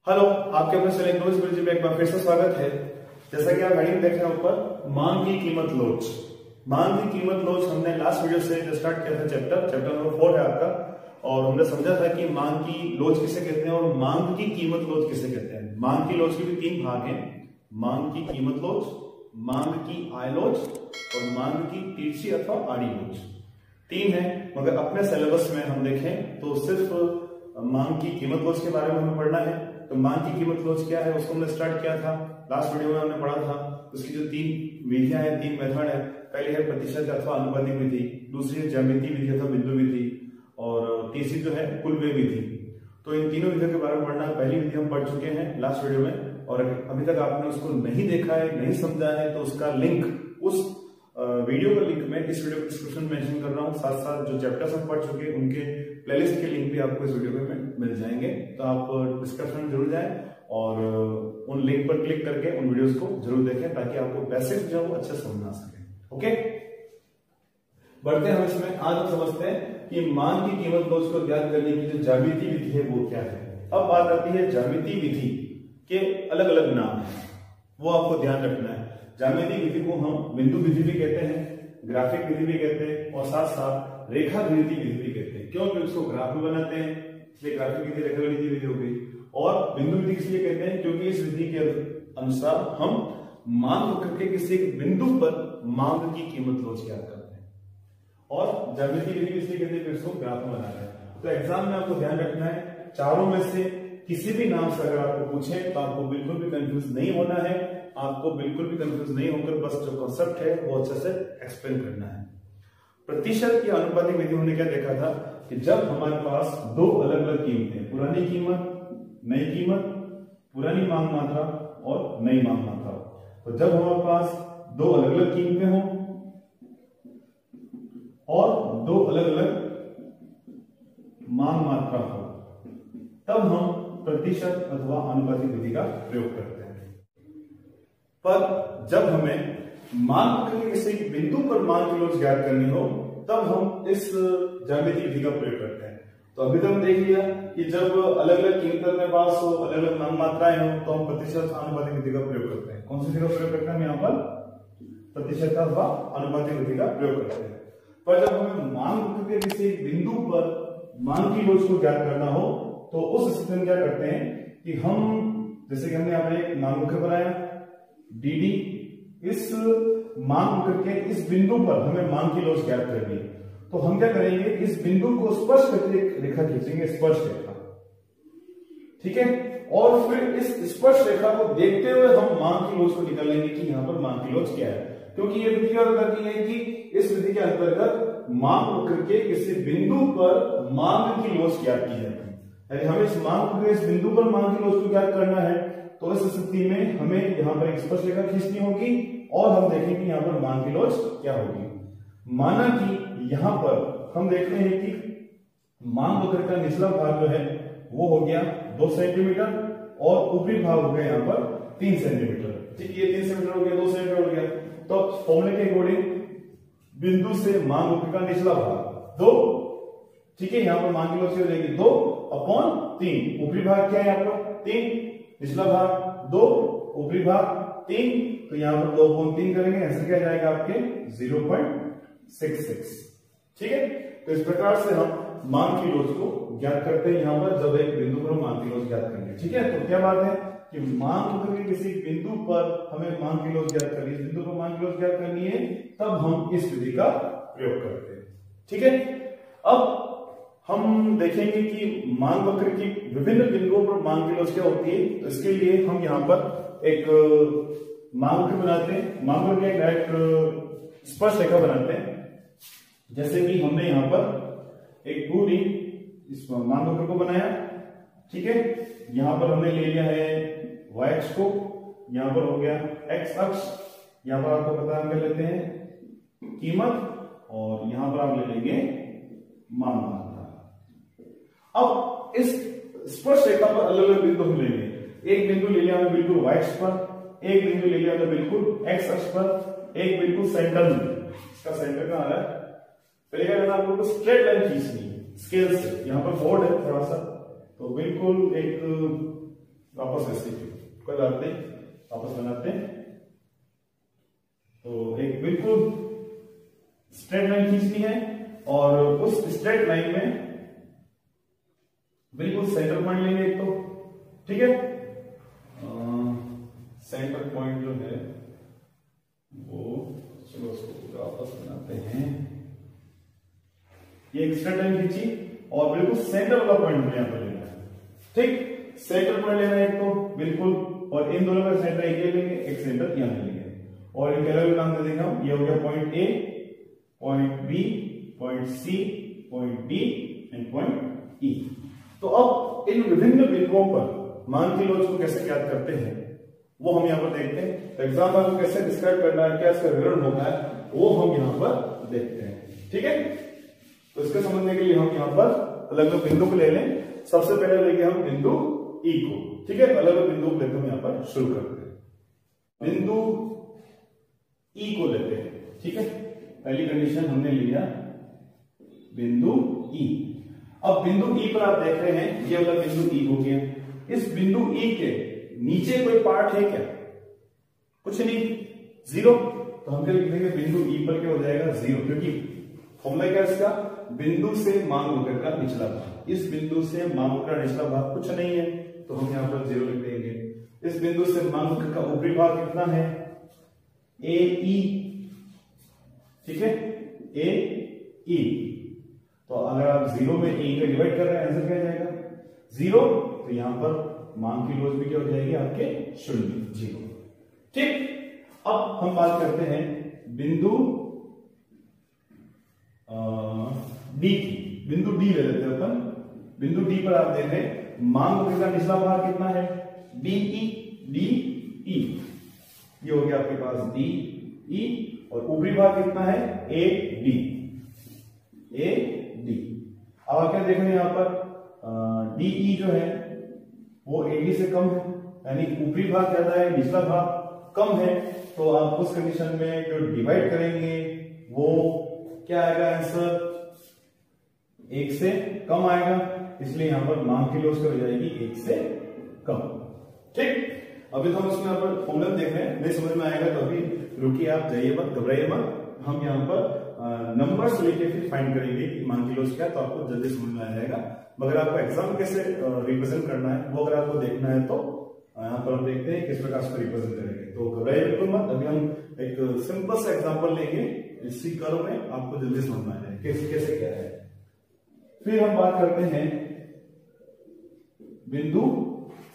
Hello, आपके अपने selling knowledge गुरुजी में एक बार फिर से स्वागत है। जैसा कि आप हेडिंग देख रहे हैं ऊपर, मांग की कीमत लोच। मांग की कीमत लोच हमने लास्ट वीडियो से जो स्टार्ट किया था, चैप्टर नंबर 4 है आपका, और हमने समझा था कि मांग की लोच किसे कहते हैं और मांग की कीमत लोच किसे कहते हैं। मांग की लोच के भी 3 भाग हैं, मांग की कीमत लोच, मांग की आय लोच और मांग की तिरछी अथवा आड़ी लोच। 3 है, मगर अपने सिलेबस में हम देखें तो सिर्फ मांग की कीमत लोच के बारे में हमें पढ़ना है। तो मांग की कीमत लोच क्या है उसको हमने स्टार्ट किया था, लास्ट वीडियो में हमने पढ़ा था। उसकी जो 3 विधियां हैं, 3 मेथड है। पहली है प्रतिशत अथवा अनुपातिक विधि, दूसरी है ज्यामितीय विधि अथवा बिंदु विधि, और तीसरी जो है कुल व्यय विधि। तो इन तीनों विधियों के बारे में पढ़ना। पहली विधि हम पढ़ चुके हैं लास्ट वीडियो में, और अभी तक आपने उसको नहीं देखा है, नहीं समझा है, तो उसका लिंक उस वीडियो का लिंक मैं इस वीडियो डिस्क्रिप्शन में मेंशन कर रहा हूँ। साथ साथ जो चैप्टर्स हम पढ़ चुके हैं उनके प्लेलिस्ट के लिंक भी आपको इस वीडियो में मिल जाएंगे। तो आप डिस्क्रिप्शन में जरूर जाएं और उन लिंक पर क्लिक करके उन वीडियोस को जरूर देखें, ताकि आपको बेसिक्स जो अच्छे समझ आ सके। ओके, बढ़ते हैं हम इसमें। आज हम समझते हैं कि मांग की कीमत लोच को ज्ञात करने की जो ज्यामितीय विधि है वो क्या है। अब बात आती है ज्यामितीय विधि के अलग अलग नाम है, वो आपको ध्यान रखना है। ज्यामितीय विधि को हम बिंदु विधि भी कहते हैं, ग्राफिक विधि भी कहते हैं, और साथ साथ रेखा गणित विधि भी कहते हैं। क्योंकि उसको ग्राफ में बनाते हैं, इसलिए ग्राफिक विधि रेखा गणित विधि हो गई। और बिंदु विधि इसलिए कहते हैं क्योंकि इस विधि के अनुसार हम मांग करके किसी एक बिंदु पर मांग की कीमत लोच ज्ञात करते हैं। और ज्यामितीय विधि इसलिए कहते हैं कि इसको ग्राफ में बनाना है। तो एग्जाम में आपको ध्यान रखना है, चारों में से किसी भी नाम से अगर आपको पूछे तो आपको बिल्कुल भी कंफ्यूज नहीं होना है। आपको बिल्कुल भी कंफ्यूज नहीं होकर बस जो कॉन्सेप्ट है वो अच्छे से एक्सप्लेन करना है। प्रतिशत की अनुपातिक विधि हमने क्या देखा था कि जब हमारे पास 2 अलग अलग कीमतें, पुरानी कीमत, नई कीमत, पुरानी मांग मात्रा और नई मांग मात्रा, तो जब हमारे पास 2 अलग अलग कीमतें हों और 2 अलग अलग मांग मात्रा हो, तब हम प्रतिशत अथवा अनुपातिक विधि का प्रयोग करते हैं। पर जब हमें मांग के किसी बिंदु पर मांग की लोच ज्ञात करनी हो, तब हम इस ज्यामितीय विधि का प्रयोग करते हैं। तो अभी तक देख लिया कि जब अलग अलग कीमतों के पास हो, अलग अलग मांग मात्राएं हो, तो हम प्रतिशत अनुपातिक विधि का प्रयोग करते हैं। कौन सी विधि का प्रयोग करते हैं? हम यहाँ पर प्रतिशत अथवा अनुपातिक विधि का प्रयोग करते हैं। पर जब हमें मांग के किसी बिंदु पर मांग की लोच को ज्ञात करना हो, तो उस स्थिति में क्या करते हैं कि हम, जैसे कि हमने यहाँ पर एक मांग वक्र बनाया डी, इस मांग वक्र के इस बिंदु पर हमें मांग की लोच ज्ञात करनी है। तो हम क्या करेंगे, इस बिंदु को स्पर्श करके एक रेखा खींचेंगे, स्पर्श रेखा, ठीक है। और फिर इस स्पर्श रेखा को देखते हुए हम मांग की लोच को निकालेंगे कि यहाँ पर मांग की लोच क्या है। क्योंकि ये विधि क्या करती है कि इस विधि के अंतर्गत मांग वक्र के किसी बिंदु पर मांग की लोच ज्ञात की जाती है। यानी हमें इस मांग वक्र के इस बिंदु पर मांग की लोच को ज्ञात करना है, तो इस स्थिति में हमें यहाँ पर एक स्पर्श रेखा खींचनी होगी और हम देखेंगे यहाँ पर मांग की लोच क्या होगी। माना कि यहाँ पर हम देखते हैं कि मांग वक्र का निचला भाग जो है वो हो गया 2 सेंटीमीटर और ऊपरी भाग हो गया यहाँ पर 3 सेंटीमीटर। ठीक है, ये 3 सेंटीमीटर हो गया, 2 सेंटीमीटर हो गया। तो फॉर्मूले के अकॉर्डिंग बिंदु से मांग वक्र का निचला भाग 2, ठीक है, यहाँ पर मांग की लोच हो जाएगी 2/3। ऊपरी भाग क्या है यहाँ पर 3, निचला भाग 2, ऊपरी भाग 3, तो यहाँ पर 2/3 करेंगे, आंसर क्या जाएगा आपके 0.66। ठीक है, तो इस प्रकार से हम मांग की लोच को ज्ञात करते हैं यहाँ पर, जब एक बिंदु पर हम मांग की लोच ज्ञात करेंगे। ठीक है, तो क्या बात है कि मांग के किसी बिंदु पर हमें मांग की लोच ज्ञात करनी है, बिंदु पर मांग की लोच ज्ञात करनी है, तब हम इस विधि का प्रयोग करते हैं। ठीक है, अब हम देखेंगे कि मांग वक्र की विभिन्न बिंदुओं पर मांग की लोच क्या होती है। तो इसके लिए हम यहाँ पर एक मांग वक्र बनाते हैं, मांग वक्र एक डायरेक्ट स्पर्श रेखा बनाते हैं। जैसे कि हमने यहाँ पर एक पूरी इस मांग वक्र को बनाया, ठीक है। यहाँ पर हमने ले लिया है y अक्ष को, यहाँ पर हो गया x अक्ष, यहाँ पर आपको पता हम कर लेते हैं कीमत, और यहाँ पर आप ले लेंगे मांग मात्रा। अब इस स्पर्श रेखा पर अलग अलग बिंदु हम लेंगे। एक बिंदु ले लिया हमने बिल्कुल y अक्ष पर, एक बिंदु ले लिया हमने बिल्कुल x अक्ष पर, एक बिल्कुल सेंटर में। इसका सेंटर कहाँ आ रहा है? पहले क्या करना, आपको स्ट्रेट लाइन खींचनी है स्केल से। यहाँ पर बोर्ड है थोड़ा सा, तो बिल्कुल एक वापस ऐसे ही कोई बात नहीं, वापस बनाते हैं। तो एक बिल्कुल स्ट्रेट लाइन खींचनी है और उस स्ट्रेट लाइन में बिल्कुल सेंटर पॉइंट लेंगे एक तो, ठीक है। सेंटर पॉइंट जो है वो, चलो उसको वापस बनाते हैं। ये एक स्ट्रेट लाइन खींची और बिल्कुल सेंटर वाला पॉइंट यहां पर लेना है, ठीक। सेंटर पॉइंट लेना है एक तो बिल्कुल, और इन दोनों का सेंटर एक लेंगे, एक सेंटर यहां लेंगे और इनके अलग नाम दे देंगे हम। ये हो गया point A, point B, point C, point D and point E. तो अब इन विभिन्न बिंदुओं पर मान की लोच को कैसे ज्ञात करते हैं वो हम यहाँ पर देखते हैं। तो एग्जाम्पल को कैसे डिस्क्राइब करना है, क्या इसका विवरण होता है, वो हम यहाँ पर देखते हैं, ठीक है। तो इसको समझने के लिए हम यहाँ पर अलग अलग बिंदु को ले लें। सबसे पहले लेंगे हम बिंदु ई को, ठीक है। अलग अलग बिंदु को लेकर हम यहाँ पर शुरू करते हैं। बिंदु ई को लेते हैं, ठीक है। पहली कंडीशन हमने लिया बिंदु ई। अब बिंदु ई पर आप देख रहे हैं ये वाला बिंदु ई हो गया। इस बिंदु ई के नीचे कोई पार्ट है क्या? कुछ नहीं, जीरो। तो हम क्या लिख देंगे, बिंदु ई पर क्या हो जाएगा, जीरो, क्योंकि फॉर्मूला क्या इसका, बिंदु से मांग वक्र का निचला भाग। इस बिंदु से मांग वक्र का निचला भाग कुछ नहीं है, तो हम यहां पर जीरो लिख देंगे। इस बिंदु से मांग वक्र का ऊपरी भाग कितना है, ए ई, ठीक है, ए ई। तो अगर आप जीरो में ए का डिवाइड कर रहे हैं, आंसर क्या जाएगा, जीरो। तो यहां पर मांग की लोच भी क्या हो जाएगी आपके, शून्य, जीरो, ठीक। अब हम बात करते हैं बिंदु डी की। बिंदु डी ले लेते हैं अपन। बिंदु डी पर आप देख रहे हैं मांग वक्र का निचला भाग कितना है, डी ई। ये हो गया आपके पास डी ई, और ऊपरी भाग कितना है, ए डी। अब आप क्या देख रहे हैं यहां पर, डी ई जो है वो एडी से कम है, यानी ऊपरी भाग ज्यादा है, निचला भाग कम है। तो आप उस कंडीशन में जो डिवाइड करेंगे वो क्या आएगा, आंसर एक से कम आएगा। इसलिए यहां पर मांग की लोच हो जाएगी एक से कम, ठीक। अभी तो हम उसमें यहाँ पर फॉर्मूला देख रहे हैं, नहीं समझ में आएगा तो अभी रुकिए, आप जाइए मत, घबराइए मत। हम यहाँ पर नंबर्स लेके फिर फाइंड करेंगे कि मान की लोच क्या, तो आपको जल्दी समझ में आ जाएगा। मगर आपको एग्जाम कैसे रिप्रेजेंट करना है वो अगर आपको देखना है तो यहाँ पर हम देखते हैं किस प्रकार से रिप्रेजेंट करेंगे। तो घबराइए बिल्कुल मत, अभी हम एक सिंपल सा एग्जाम्पल लेंगे, इसी कर्व में आपको जल्दी समझ में आ जाएगा कैसे कैसे क्या है। फिर हम बात करते हैं बिंदु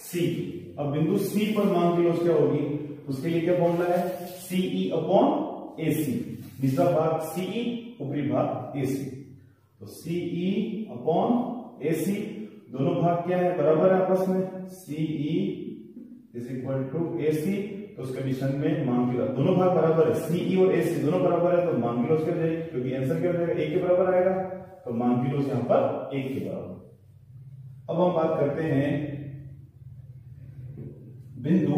सी की। अब बिंदु सी पर मान की लोच क्या होगी, उसके लिए क्या फॉर्मूला है, सीई अपॉन एसी। निचला भाग सीई, ऊपरी भाग एसी। तो सीई अपॉन एसी, दोनों भाग क्या है, बराबर है आपस में, CE is equal to AC. तो उस कंडीशन में मान की लोच, दोनों भाग बराबर है, सीई और एसी दोनों बराबर है, तो मान की लोच क्या हो जाएगी, क्योंकि आंसर क्या हो जाएगा, एक के बराबर आएगा, तो मान की लोच यहां पर एक के बराबर। अब हम बात करते हैं बिंदु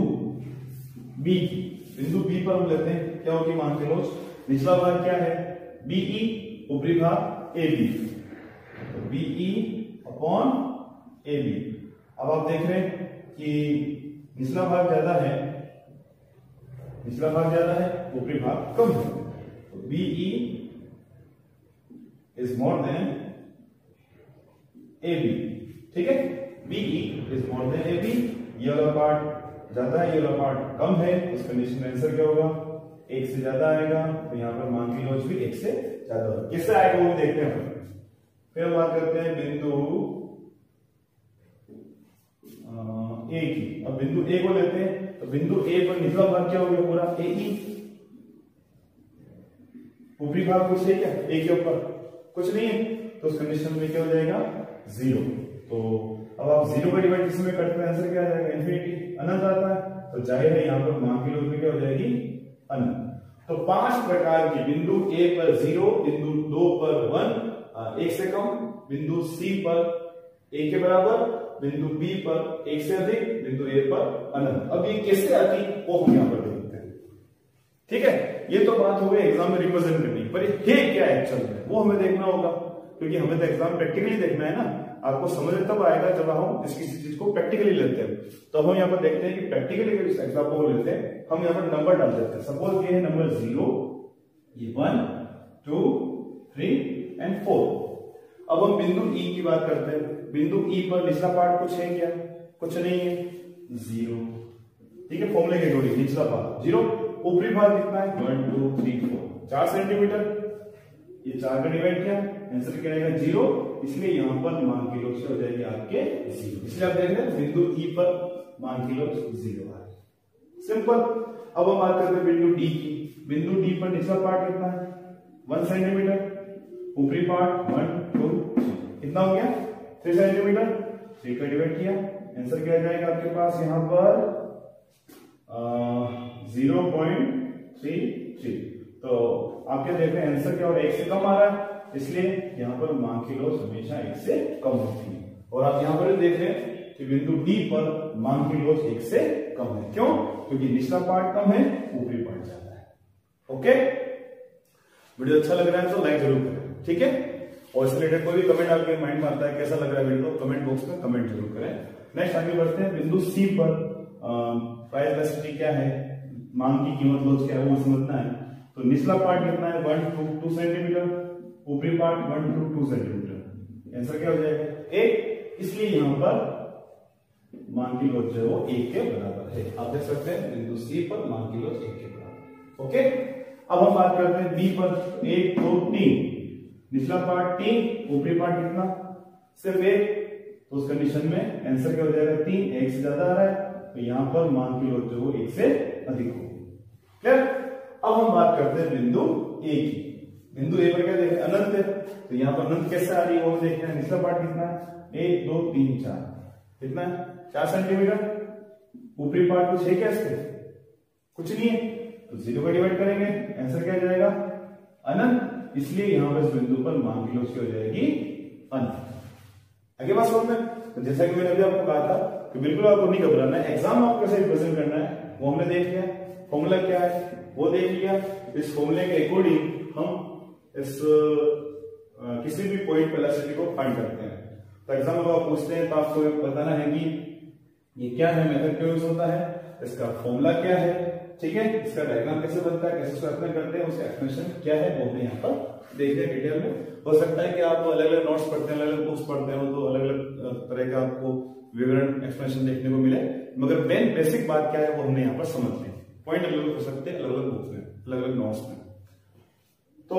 बी की। बिंदु बी पर हम लेते हैं क्या होगी मान की लोच, निचला भाग क्या है, बीई, ऊपरी भाग ए बी। तो बीई अपॉन ए बी। अब आप देख रहे हैं कि निचला भाग ज्यादा है, ऊपरी भाग कम है। तो BE is more than A B, ठीक है। BE is more than A B. ये वाला पार्ट ज्यादा है, ये वाला पार्ट कम है, उस कंडीशन में आंसर क्या होगा, एक से ज्यादा आएगा। तो यहां पर मान की लोच भी एक से ज्यादा होगा। किससे आएगा वो देखते हैं। फिर हम बात करते हैं बिंदु ए की। अब बिंदु ए को लेते हैं, तो बिंदु ए पर निचला भाग क्या हो गया, पूरा ए ई। ऊपरी भाग कुछ है क्या, ए के ऊपर कुछ नहीं है, तो उस कंडीशन में क्या हो जाएगा, जीरो। तो अब आप जीरो का डिवाइड किसमें करते हैं, आंसर क्या आ जाएगा, इन्फिनिटी, अनंत आता है। तो जाहिर है यहाँ पर मान की लोच में क्या हो जाएगी, अनंत। तो 5 प्रकार की, बिंदु ए पर 0, बिंदु 2 पर 1, एक से कम, बिंदु सी पर एक के बराबर, बिंदु बी पर एक से अधिक, बिंदु ए पर अनंत। अब ये कैसे आती वो हम यहाँ पर देखते हैं, ठीक है। ये तो बात हो गई एग्जाम में रिप्रेजेंट करनी, पर ये क्या है एक्चुअल में वो हमें देखना होगा, क्योंकि हमें तो एग्जाम प्रैक्टिकली देखना है ना। आपको समझ तब आएगा जब हम इस किसी चीज को प्रैक्टिकली लेते हैं। तो हम यहाँ पर देखते हैं कि प्रैक्टिकली एग्जाम्पल को लेते हैं, हम यहाँ पर नंबर डाल देते हैं। सपोज ये है नंबर 0, ये 1, 2, 3 एंड 4। अब हम बिंदु ई की बात करते हैं। बिंदु ई पर निचला पार्ट कुछ है क्या? कुछ नहीं है, 0। ठीक है, फॉर्मूले के अकॉर्डिंग निचला भाग 0, ऊपरी भाग कितना है? 1 2 3 4, 4 सेंटीमीटर। ये 4 का डिवाइड किया, आंसर क्या आएगा? 0। इसलिए यहाँ पर मान की लोच हो जाएगी आपके 0। इसलिए आप देख रहे हैं बिंदु ई पर मान की लोच 0 है। सिंपल। अब हम बात करते हैं बिंदु डी की। बिंदु डी पर निचला पार्ट कितना है? 1 सेंटीमीटर, ऊपरी पार्ट 1 2 कितना हो गया? 3 सेंटीमीटर। 3 का डिवाइड किया, आंसर क्या जाएगा आपके पास यहाँ पर? 0.33। तो आप क्या देख रहे हैं, आंसर क्या और 1 से कम आ रहा है, इसलिए यहाँ पर मान की लोच हमेशा 1 से कम होती है। और आप यहाँ पर देख रहे हैं कि बिंदु डी पर मान की लोच 1 से कम है। क्यों? क्योंकि निचला पार्ट कम है, ऊपरी पार्ट ज्यादा है। ओके, वीडियो अच्छा लग रहा है तो लाइक जरूर करें, ठीक है। और इससे रिलेटेड कोई भी कमेंट आपके माइंड में आता है कैसा लग रहा है वीडियो, कमेंट बॉक्स में कमेंट जरूर करें। नेक्स्ट आगे बढ़ते हैं। बिंदु सी पर प्राइस इलास्टिसिटी क्या है, मांग की कीमत लोच क्या है वो समझना है। तो निचला पार्ट कितना है? 1 2 सेंटीमीटर, ऊपरी पार्ट 1 2 2 सेंटीमीटर। आंसर क्या हो जाएगा? 1। इसलिए यहाँ पर मान की लोच जो है वो 1 के बराबर है। आप देख सकते हैं बिंदु सी पर मान की लोच 1 के बराबर। ओके, अब हम बात करते हैं बी पर। 1 2 3, निचला पार्ट 3, ऊपरी पार्ट कितना? सिर्फ 1। तो उस कंडीशन में आंसर क्या हो जाएगा? 3। 1 से ज्यादा आ रहा है, तो यहाँ पर मान की लोच जो वो 1 से अधिक होगी। क्लियर? अब हम बात करते हैं बिंदु ए की। बिंदु ए पर क्या देखें? अनंत है। तो यहाँ पर अनंत कैसे आ रही है वो देखते हैं। निचला पार्ट कितना है? 1 2 3 4, कितना है? 4 सेंटीमीटर। ऊपरी पार्ट कुछ है क्या इसके? कुछ नहीं है, तो 0 का डिवाइड करेंगे, आंसर क्या जाएगा? अनंत। इसलिए यहाँ पर इस बिंदु पर मान की लोच क्या हो जाएगी? अनंत। आगे बात समझ में। तो जैसा कि मैंने अभी आपको कहा था कि बिल्कुल आपको नहीं घबराना है, एग्जाम आपको कैसे रिप्रेजेंट करना है वो हमने देख लिया। फॉर्मूला क्या है वो देख लिया। इस फॉर्मूले के अकॉर्डिंग हम इस किसी भी पॉइंट पर इलास्टिसिटी को फाइंड करते हैं। तो एग्जाम में आप पूछते हैं तो आपको बताना है कि ये क्या है, मेथड क्यों यूज होता है, इसका फॉर्मूला क्या है, ठीक है, इसका डायग्राम कैसे बनता है, कैसे उसको अप्लाई करते हैं, उसका एक्सप्लेनेशन क्या है वो हमने यहाँ पर देख लिया डिटेल में। हो सकता है कि आप अलग अलग नोट्स पढ़ते हैं, अलग अलग बुक्स पढ़ते हो तो अलग अलग तरह का आपको विवरण एक्सप्लेनेशन देखने को मिले, मगर मेन बेसिक बात क्या है वो हमने यहाँ पर समझ ली। पॉइंट अलग अलग हो सकते हैं अलग अलग बुक्स में, अलग अलग नोट्स में। तो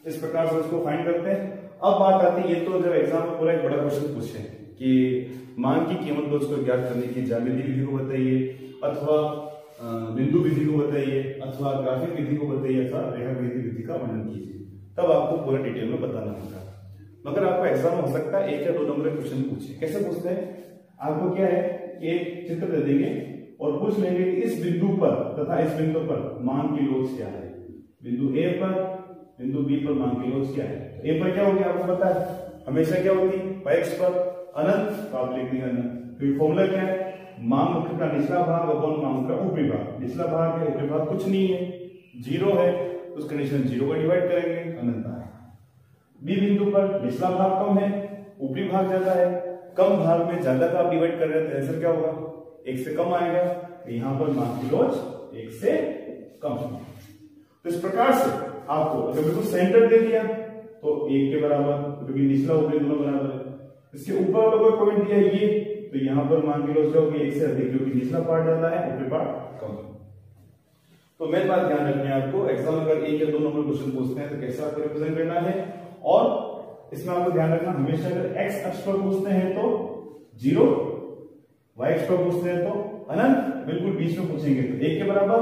इस प्रकार से उसको फाइंड करते हैं। अब बात आती है, ये तो जब एग्जाम में पूरा एक बड़ा क्वेश्चन पूछे कि मान की कीमत लोच को ज्ञात करने की ज्यामिति विधि को बताइए, अथवा बिंदु विधि को बताइए, अथवा ग्राफिक विधि को बताइए, अथवा रेखा विधि का वर्णन कीजिए, तब आपको पूरा डिटेल में बताना होगा। मगर आपको एग्जाम हो सकता है 1 या 2 नंबर के क्वेश्चन पूछे। कैसे पूछते हैं? आपको क्या है कि एक चित्र दे देंगे और पूछ लेंगे कि इस बिंदु पर तथा इस बिंदु पर मान की लोच क्या है। बिंदु ए पर, बिंदु बी पर मान की लोच क्या है। ए पर क्या होगी आपको पता है, हमेशा क्या होती है? x पर अनंत, तो आप लिख देंगे अनंत। फिर फॉर्मूला क्या है? मान मुख्य का निचला भाग अपॉन मान का ऊपरी भाग। निचला भाग है, ऊपरी भाग कुछ नहीं है, 0 है, उस कंडीशन 0 का डिवाइड करेंगे, अनंत आएगा। बी बिंदु पर निचला भाग कम है, ऊपरी भाग ज्यादा है, कम भाग में ज्यादा का आप डिवाइड कर रहे हैं तो आंसर क्या होगा? 1 से कम आएगा। यहाँ पर मान की लोच 1 से कम है। तो इस प्रकार से आपको अगर बिल्कुल सेंटर दे दिया तो 1 के बराबर, क्योंकि निचला ऊपरी दोनों बराबर है। इसके ऊपर वाला कोई पॉइंट दिया ये, तो यहाँ पर मान की लोच होगी 1 से अधिक, क्योंकि निचला पार्ट ज्यादा है, ऊपरी पार्ट कम है। तो मेन बात ध्यान रखनी है आपको, एग्जाम अगर 1 या 2 नंबर क्वेश्चन पूछते हैं तो कैसे आपको रिप्रेजेंट करना है। और इसमें आपको ध्यान रखना, हमेशा अगर x अक्ष पर पूछते हैं तो 0, y अक्ष पर पूछते हैं तो अनंत, बिल्कुल बीच में पूछेंगे तो 1 के बराबर,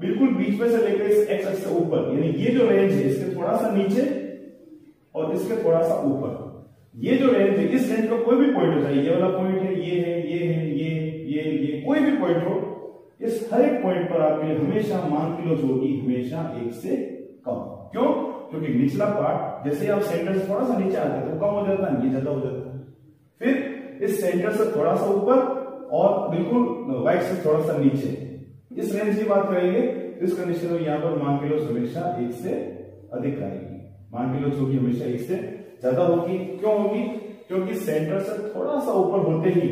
बिल्कुल बीच में से लेकर इस x अक्ष से ऊपर, यानी ये जो रेंज है इसके थोड़ा सा नीचे और इसके थोड़ा सा ऊपर, ये जो रेंज है इस रेंज का कोई भी पॉइंट हो जाए, ये वाला पॉइंट है, ये है, ये है, ये कोई भी पॉइंट हो, इस हर एक पॉइंट पर आपके लिए हमेशा मान की लोच होगी हमेशा 1 से कम। क्यों? क्योंकि निचला पार्ट जैसे आप सेंटर से थोड़ा सा नीचे आते हैं तो कम हो जाता है, ये ज्यादा हो जाता है। फिर इस सेंटर से थोड़ा सा ऊपर और बिल्कुल वाइट से थोड़ा सा नीचे, इस रेंज की बात करेंगे तो इस कंडीशन में यहाँ पर मान की लोच हमेशा 1 से अधिक आएगी। मान की लोच होगी हमेशा 1 से ज्यादा होगी। क्यों होगी? क्योंकि सेंटर से थोड़ा सा ऊपर होते ही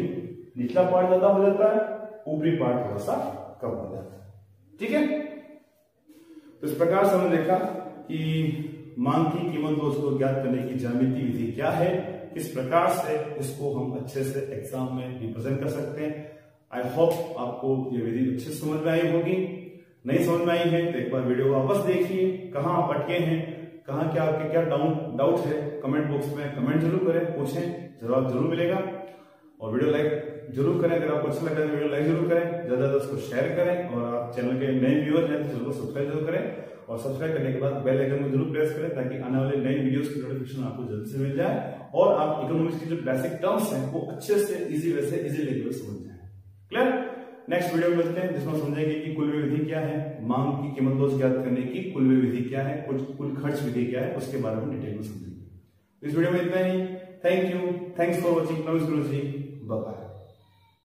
निचला पार्ट ज्यादा हो जाता है, ऊपरी पार्ट थोड़ा सा कम हो जाता है। ठीक है, तो इस प्रकार से हमने देखा कि मांग की कीमत लोच को ज्ञात करने की ज्यामितीय विधि क्या है, किस प्रकार से इसको हम अच्छे से एग्जाम में रिप्रेजेंट कर सकते हैं। आई होप आपको ये विधि अच्छे से समझ में आई होगी। नहीं समझ में आई है तो एक बार वीडियो वापस देखिए, कहाँ आप अटके हैं, कहाँ क्या आपके क्या डाउट है, कमेंट बॉक्स में कमेंट जरूर करें, पूछें, जवाब जरूर मिलेगा। और वीडियो लाइक जरूर करें, अगर आपको अच्छा लगा तो वीडियो लाइक जरूर करें, ज्यादा ज्यादा उसको शेयर करें। और आप चैनल के नए व्यूअर हैं तो चैनल को सब्सक्राइब जरूर करें, और सब्सक्राइब करने के बाद बेल आइकन को जरूर प्रेस करें ताकि आने वाले नए वीडियोस की नोटिफिकेशन आपको जल्दी से मिल जाए और आप इकोनॉमिक्स की जो बेसिक टर्म्स हैं वो अच्छे से इजी वे से इजी लेवल समझ जाए। क्लियर? नेक्स्ट वीडियो में मिलते हैं जिसमें समझेंगे कि कुल व्यय विधि क्या है, मांग की कीमत लोच ज्ञात करने की कुल व्यय विधि क्या है, कुल खर्च विधि क्या है, उसके बारे में डिटेल में समझेंगे। इस वीडियो में इतना ही। Thank you, thanks for watching. नमस्कार जी, बाय।